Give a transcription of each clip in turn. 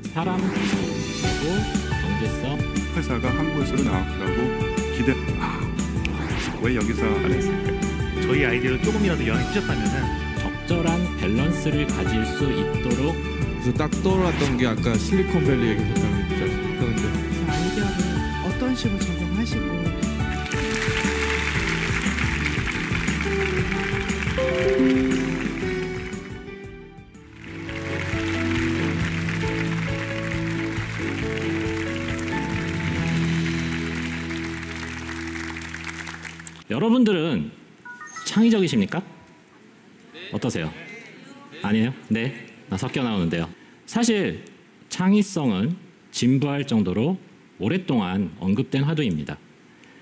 사람 그리고 경제성 회사가 한국에서도 나왔다고 왜 여기서 안 했을까요? 저희 아이디어를 조금이라도 영향을 끼쳤다면은 적절한 밸런스를 가질 수 있도록. 그래서 딱 떠올랐던 게 아까 실리콘밸리 얘기했다는 게 있었는데 아이디어를 어떤 식으로 적용하시고 여러분들은 창의적이십니까? 어떠세요? 아니에요? 네? 섞여 나오는데요. 사실 창의성은 진부할 정도로 오랫동안 언급된 화두입니다.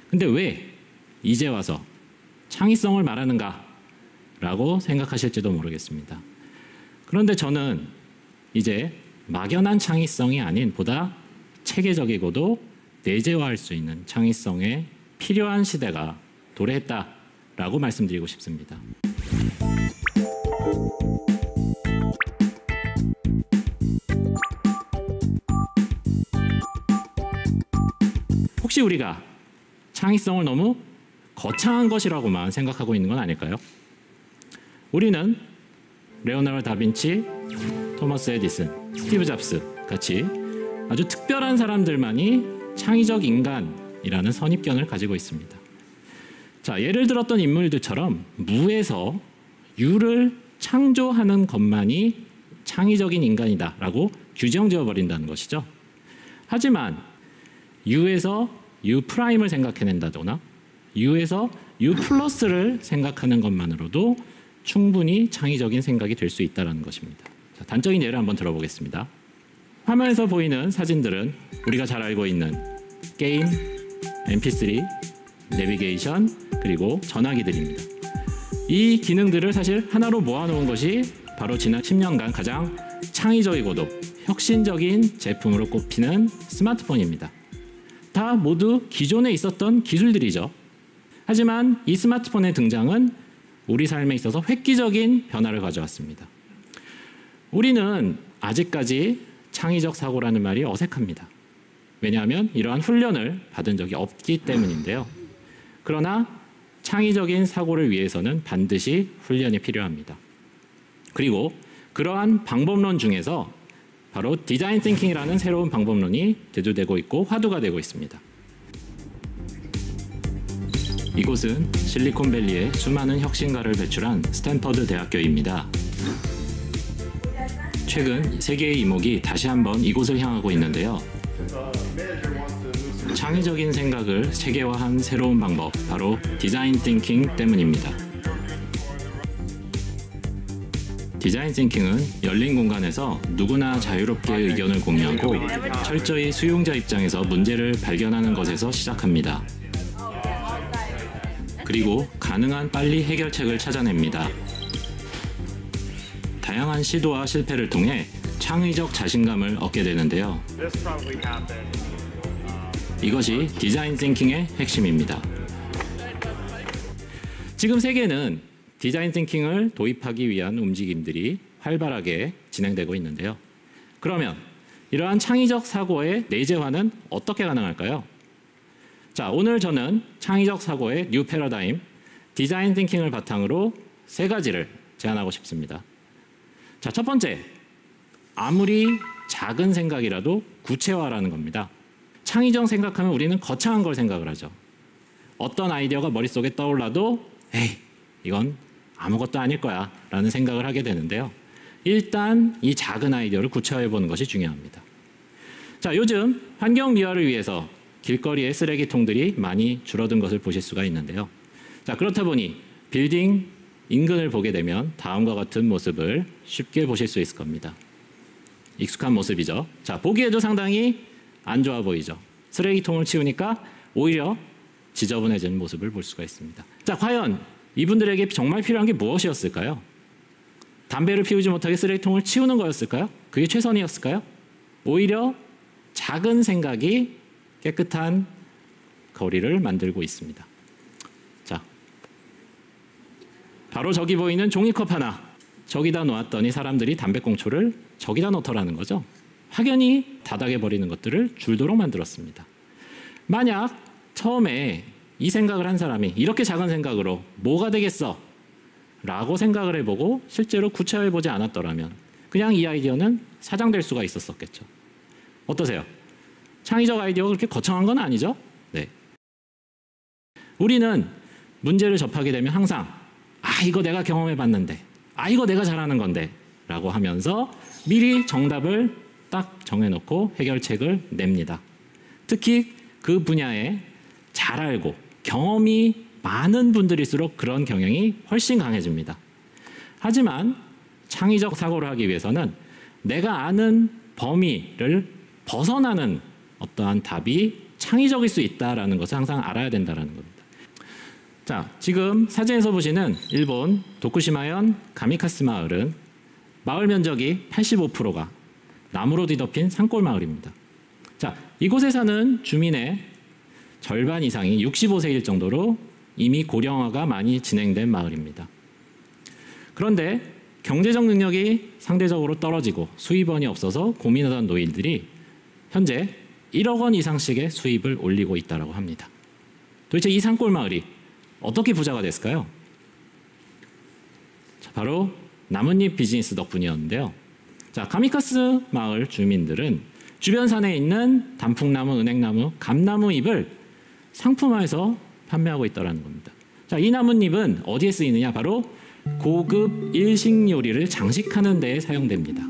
근데 왜 이제 와서 창의성을 말하는가? 라고 생각하실지도 모르겠습니다. 그런데 저는 이제 막연한 창의성이 아닌 보다 체계적이고도 내재화할 수 있는 창의성에 필요한 시대가 도래했다라고 말씀드리고 싶습니다. 혹시 우리가 창의성을 너무 거창한 것이라고만 생각하고 있는 건 아닐까요? 우리는 레오나르도 다빈치, 토머스 에디슨, 스티브 잡스 같이 아주 특별한 사람들만이 창의적 인간이라는 선입견을 가지고 있습니다. 자, 예를 들었던 인물들처럼 무에서 유를 창조하는 것만이 창의적인 인간이다라고 규정 지어버린다는 것이죠. 하지만 U에서 U 프라임을 생각해낸다거나 U에서 U 플러스를 생각하는 것만으로도 충분히 창의적인 생각이 될 수 있다는 것입니다. 자, 단적인 예를 한번 들어보겠습니다. 화면에서 보이는 사진들은 우리가 잘 알고 있는 게임, mp3, 내비게이션, 그리고 전화기들입니다. 이 기능들을 사실 하나로 모아놓은 것이 바로 지난 10년간 가장 창의적이고도 혁신적인 제품으로 꼽히는 스마트폰입니다. 다 모두 기존에 있었던 기술들이죠. 하지만 이 스마트폰의 등장은 우리 삶에 있어서 획기적인 변화를 가져왔습니다. 우리는 아직까지 창의적 사고라는 말이 어색합니다. 왜냐하면 이러한 훈련을 받은 적이 없기 때문인데요. 그러나 창의적인 사고를 위해서는 반드시 훈련이 필요합니다. 그리고 그러한 방법론 중에서 바로 디자인 띵킹이라는 새로운 방법론이 대두되고 있고 화두가 되고 있습니다. 이곳은 실리콘밸리에 수많은 혁신가를 배출한 스탠퍼드 대학교입니다. 최근 세계의 이목이 다시 한번 이곳을 향하고 있는데요. 창의적인 생각을 체계화한 새로운 방법, 바로 디자인 띵킹 때문입니다. 디자인 띵킹은 열린 공간에서 누구나 자유롭게 의견을 공유하고 철저히 수용자 입장에서 문제를 발견하는 것에서 시작합니다. 그리고 가능한 빨리 해결책을 찾아냅니다. 다양한 시도와 실패를 통해 창의적 자신감을 얻게 되는데요. 이것이 디자인 띵킹의 핵심입니다. 지금 세계는 디자인 띵킹을 도입하기 위한 움직임들이 활발하게 진행되고 있는데요. 그러면 이러한 창의적 사고의 내재화는 어떻게 가능할까요? 자, 오늘 저는 창의적 사고의 뉴 패러다임, 디자인 띵킹을 바탕으로 세 가지를 제안하고 싶습니다. 자, 첫 번째, 아무리 작은 생각이라도 구체화라는 겁니다. 창의적 생각하면 우리는 거창한 걸 생각을 하죠. 어떤 아이디어가 머릿속에 떠올라도 에이, 이건 아무것도 아닐 거야 라는 생각을 하게 되는데요. 일단 이 작은 아이디어를 구체화해 보는 것이 중요합니다. 자, 요즘 환경 미화를 위해서 길거리에 쓰레기통들이 많이 줄어든 것을 보실 수가 있는데요. 자, 그렇다 보니 빌딩 인근을 보게 되면 다음과 같은 모습을 쉽게 보실 수 있을 겁니다. 익숙한 모습이죠. 자, 보기에도 상당히 안 좋아 보이죠. 쓰레기통을 치우니까 오히려 지저분해진 모습을 볼 수가 있습니다. 자, 과연 이분들에게 정말 필요한 게 무엇이었을까요? 담배를 피우지 못하게 쓰레기통을 치우는 거였을까요? 그게 최선이었을까요? 오히려 작은 생각이 깨끗한 거리를 만들고 있습니다. 자, 바로 저기 보이는 종이컵 하나, 저기다 놓았더니 사람들이 담배꽁초를 저기다 놓더라는 거죠. 확연히 다닥여 버리는 것들을 줄도록 만들었습니다. 만약 처음에 이 생각을 한 사람이 이렇게 작은 생각으로 뭐가 되겠어? 라고 생각을 해보고 실제로 구체화해보지 않았더라면 그냥 이 아이디어는 사장될 수가 있었겠죠. 어떠세요? 창의적 아이디어가 그렇게 거창한 건 아니죠? 네. 우리는 문제를 접하게 되면 항상 이거 내가 경험해봤는데 이거 내가 잘하는 건데 라고 하면서 미리 정답을 딱 정해놓고 해결책을 냅니다. 특히 그 분야에 잘 알고 경험이 많은 분들일수록 그런 경향이 훨씬 강해집니다. 하지만 창의적 사고를 하기 위해서는 내가 아는 범위를 벗어나는 어떠한 답이 창의적일 수 있다는 것을 항상 알아야 된다는 겁니다. 자, 지금 사진에서 보시는 일본 도쿠시마현 가미카스 마을은 마을 면적이 85%가 나무로 뒤덮인 산골 마을입니다. 자, 이곳에 사는 주민의 절반 이상이 65세일 정도로 이미 고령화가 많이 진행된 마을입니다. 그런데 경제적 능력이 상대적으로 떨어지고 수입원이 없어서 고민하던 노인들이 현재 1억 원 이상씩의 수입을 올리고 있다고 합니다. 도대체 이 산골 마을이 어떻게 부자가 됐을까요? 자, 바로 나뭇잎 비즈니스 덕분이었는데요. 자, 가미카스 마을 주민들은 주변 산에 있는 단풍나무, 은행나무, 감나무 잎을 상품화해서 판매하고 있다는 겁니다. 자, 이 나뭇잎은 어디에 쓰이느냐? 바로 고급 일식 요리를 장식하는 데에 사용됩니다.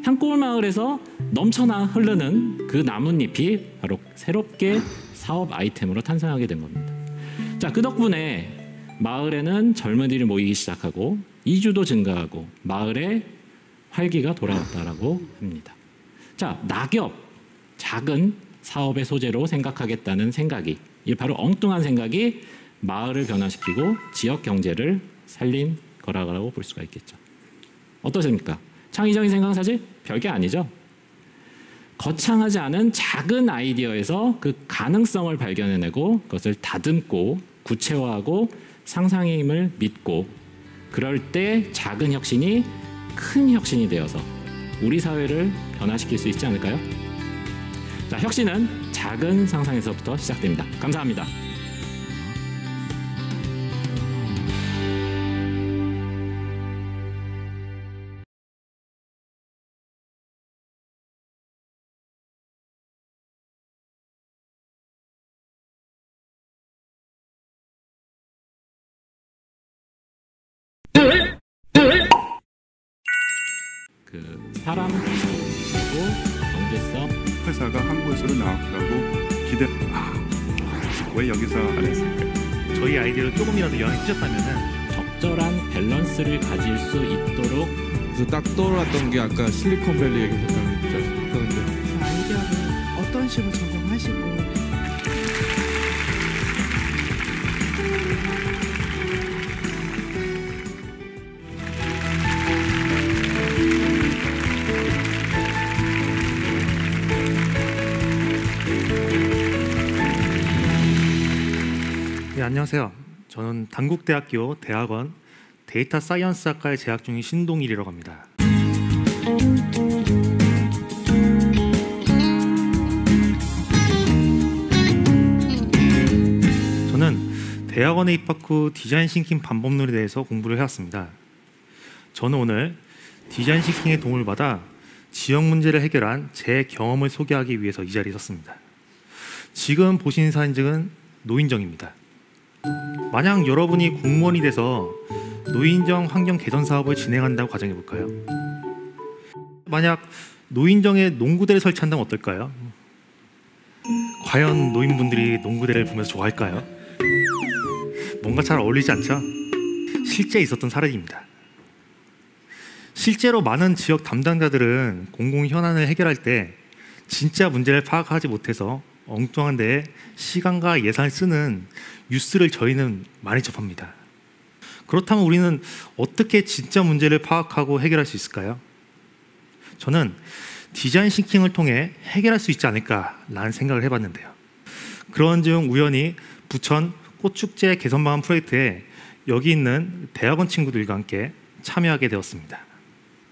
산골 마을에서 넘쳐나 흐르는 그 나뭇잎이 바로 새롭게 사업 아이템으로 탄생하게 된 겁니다. 자, 그 덕분에 마을에는 젊은이들이 모이기 시작하고 이주도 증가하고 마을에 활기가 돌아왔다라고 합니다. 자, 낙엽, 작은 사업의 소재로 생각하겠다는 생각이, 이 바로 엉뚱한 생각이 마을을 변화시키고 지역 경제를 살린 거라고 볼 수가 있겠죠. 어떠십니까? 창의적인 생각 사실 별게 아니죠. 거창하지 않은 작은 아이디어에서 그 가능성을 발견해내고 그것을 다듬고 구체화하고 상상의 힘을 믿고 그럴 때 작은 혁신이 큰 혁신이 되어서 우리 사회를 변화시킬 수 있지 않을까요? 자, 혁신은 작은 상상에서부터 시작됩니다. 감사합니다. 사람 그리고 경제성 회사가 한 곳으로 나오라고 기대. 왜 여기서 안 했을까요? 저희 아이디어를 조금이라도 영향을 끼쳤다면은 적절한 밸런스를 가질 수 있도록. 그래서 딱 떠올랐던 게 아까 실리콘밸리 얘기했다는 게 있었는데 그 아이디어를 어떤 식으로 적용하시고 네, 안녕하세요. 저는 단국대학교 대학원 데이터 사이언스 학과에 재학 중인 신동일이라고 합니다. 저는 대학원에 입학 후 디자인 싱킹 방법론에 대해서 공부를 해왔습니다. 저는 오늘 디자인 싱킹의 도움을 받아 지역 문제를 해결한 제 경험을 소개하기 위해서 이 자리에 섰습니다. 지금 보시는 사진은 노인정입니다. 만약 여러분이 공무원이 돼서 노인정 환경 개선 사업을 진행한다고 가정해 볼까요? 만약 노인정에 농구대를 설치한다면 어떨까요? 과연 노인분들이 농구대를 보면서 좋아할까요? 뭔가 잘 어울리지 않죠? 실제 있었던 사례입니다. 실제로 많은 지역 담당자들은 공공 현안을 해결할 때 진짜 문제를 파악하지 못해서 엉뚱한 데에 시간과 예산을 쓰는 뉴스를 저희는 많이 접합니다. 그렇다면 우리는 어떻게 진짜 문제를 파악하고 해결할 수 있을까요? 저는 디자인 싱킹을 통해 해결할 수 있지 않을까라는 생각을 해봤는데요. 그런 중 우연히 부천 꽃축제 개선 방안 프로젝트에 여기 있는 대학원 친구들과 함께 참여하게 되었습니다.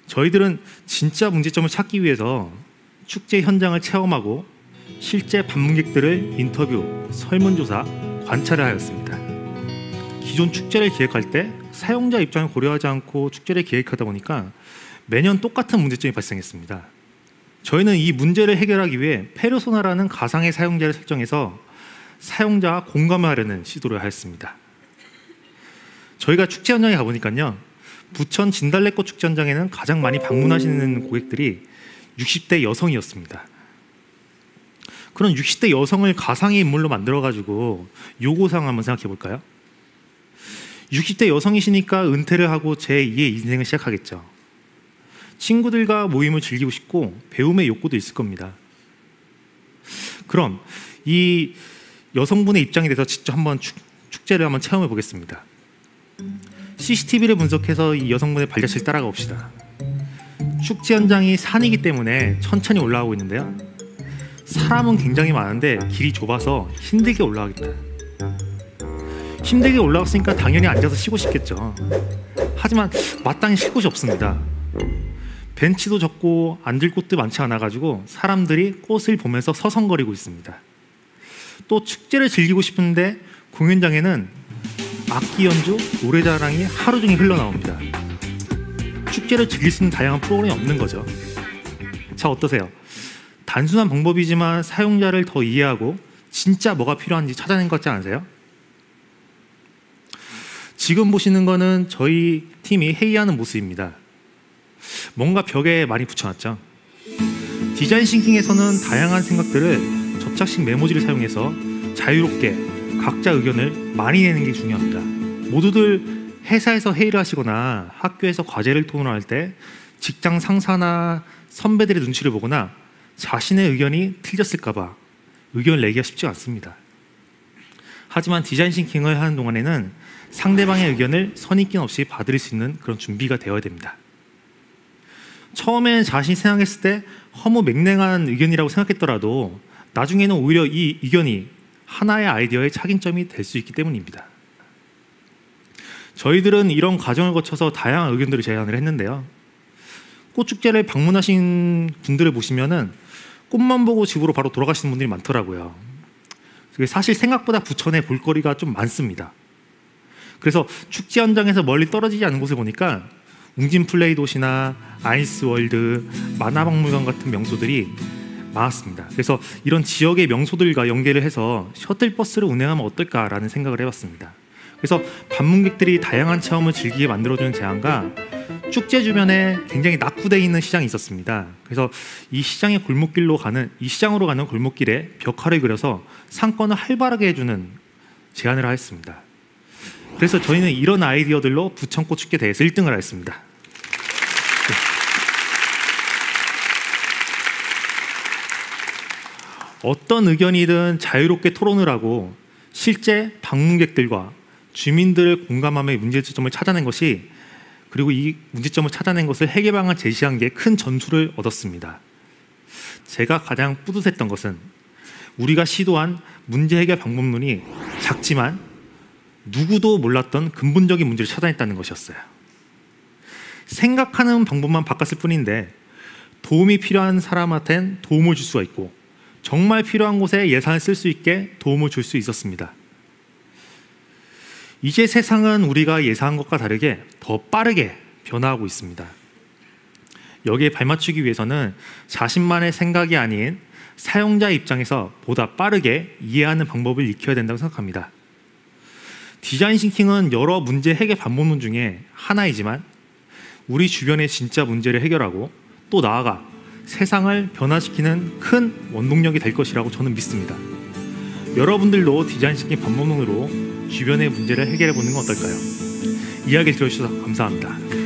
저희들은 진짜 문제점을 찾기 위해서 축제 현장을 체험하고 실제 방문객들을 인터뷰, 설문조사, 관찰을 하였습니다. 기존 축제를 기획할 때 사용자 입장을 고려하지 않고 축제를 기획하다 보니까 매년 똑같은 문제점이 발생했습니다. 저희는 이 문제를 해결하기 위해 페르소나라는 가상의 사용자를 설정해서 사용자와 공감을 하려는 시도를 하였습니다. 저희가 축제 현장에 가보니까요, 부천 진달래꽃 축제 현장에는 가장 많이 방문하시는 고객들이 60대 여성이었습니다. 그런 60대 여성을 가상의 인물로 만들어가지고 요구사항 한번 생각해 볼까요? 60대 여성이시니까 은퇴를 하고 제2의 인생을 시작하겠죠. 친구들과 모임을 즐기고 싶고 배움의 욕구도 있을 겁니다. 그럼 이 여성분의 입장에 대해서 직접 한번 축제를 한번 체험해 보겠습니다. CCTV를 분석해서 이 여성분의 발자취를 따라가 봅시다. 축제 현장이 산이기 때문에 천천히 올라가고 있는데요, 사람은 굉장히 많은데 길이 좁아서 힘들게 올라가겠다. 힘들게 올라갔으니까 당연히 앉아서 쉬고 싶겠죠. 하지만 마땅히 쉴 곳이 없습니다. 벤치도 적고 앉을 곳도 많지 않아가지고 사람들이 꽃을 보면서 서성거리고 있습니다. 또 축제를 즐기고 싶은데 공연장에는 악기 연주, 노래자랑이 하루 종일 흘러나옵니다. 축제를 즐길 수 있는 다양한 프로그램이 없는 거죠. 자, 어떠세요? 단순한 방법이지만 사용자를 더 이해하고 진짜 뭐가 필요한지 찾아낸 것 같지 않으세요? 지금 보시는 거는 저희 팀이 회의하는 모습입니다. 뭔가 벽에 많이 붙여놨죠. 디자인 싱킹에서는 다양한 생각들을 접착식 메모지를 사용해서 자유롭게 각자 의견을 많이 내는 게 중요합니다. 모두들 회사에서 회의를 하시거나 학교에서 과제를 토론할 때 직장 상사나 선배들의 눈치를 보거나 자신의 의견이 틀렸을까봐 의견을 내기가 쉽지 않습니다. 하지만 디자인 싱킹을 하는 동안에는 상대방의 의견을 선입견 없이 받을 수 있는 그런 준비가 되어야 됩니다. 처음엔 자신이 생각했을 때 허무 맹랑한 의견이라고 생각했더라도 나중에는 오히려 이 의견이 하나의 아이디어의 착인점이 될 수 있기 때문입니다. 저희들은 이런 과정을 거쳐서 다양한 의견들을 제안을 했는데요, 꽃축제를 방문하신 분들을 보시면은 꽃만 보고 집으로 바로 돌아가시는 분들이 많더라고요. 사실 생각보다 부천에 볼거리가 좀 많습니다. 그래서 축제 현장에서 멀리 떨어지지 않은 곳을 보니까 웅진플레이 도시나 아이스월드, 만화박물관 같은 명소들이 많았습니다. 그래서 이런 지역의 명소들과 연계를 해서 셔틀버스를 운행하면 어떨까라는 생각을 해봤습니다. 그래서 방문객들이 다양한 체험을 즐기게 만들어주는 제안과 축제 주변에 굉장히 낙후되어 있는 시장이 있었습니다. 그래서 이 시장으로 가는 골목길에 벽화를 그려서 상권을 활발하게 해주는 제안을 하였습니다. 그래서 저희는 이런 아이디어들로 부천꽃 축제 대회에서 1등을 하였습니다. 어떤 의견이든 자유롭게 토론을 하고 실제 방문객들과 주민들을 공감하며 문제점을 찾아낸 것이, 그리고 이 문제점을 찾아낸 것을 해결 방안을 제시한 게 큰 전수를 얻었습니다. 제가 가장 뿌듯했던 것은 우리가 시도한 문제 해결 방법론이 작지만 누구도 몰랐던 근본적인 문제를 찾아냈다는 것이었어요. 생각하는 방법만 바꿨을 뿐인데 도움이 필요한 사람한테는 도움을 줄 수가 있고 정말 필요한 곳에 예산을 쓸 수 있게 도움을 줄 수 있었습니다. 이제 세상은 우리가 예상한 것과 다르게 더 빠르게 변화하고 있습니다. 여기에 발맞추기 위해서는 자신만의 생각이 아닌 사용자 입장에서 보다 빠르게 이해하는 방법을 익혀야 된다고 생각합니다. 디자인 싱킹은 여러 문제 해결 방법론 중에 하나이지만 우리 주변의 진짜 문제를 해결하고 또 나아가 세상을 변화시키는 큰 원동력이 될 것이라고 저는 믿습니다. 여러분들도 디자인 싱킹 방법론으로 주변의 문제를 해결해 보는 건 어떨까요? 이야기 들어주셔서 감사합니다.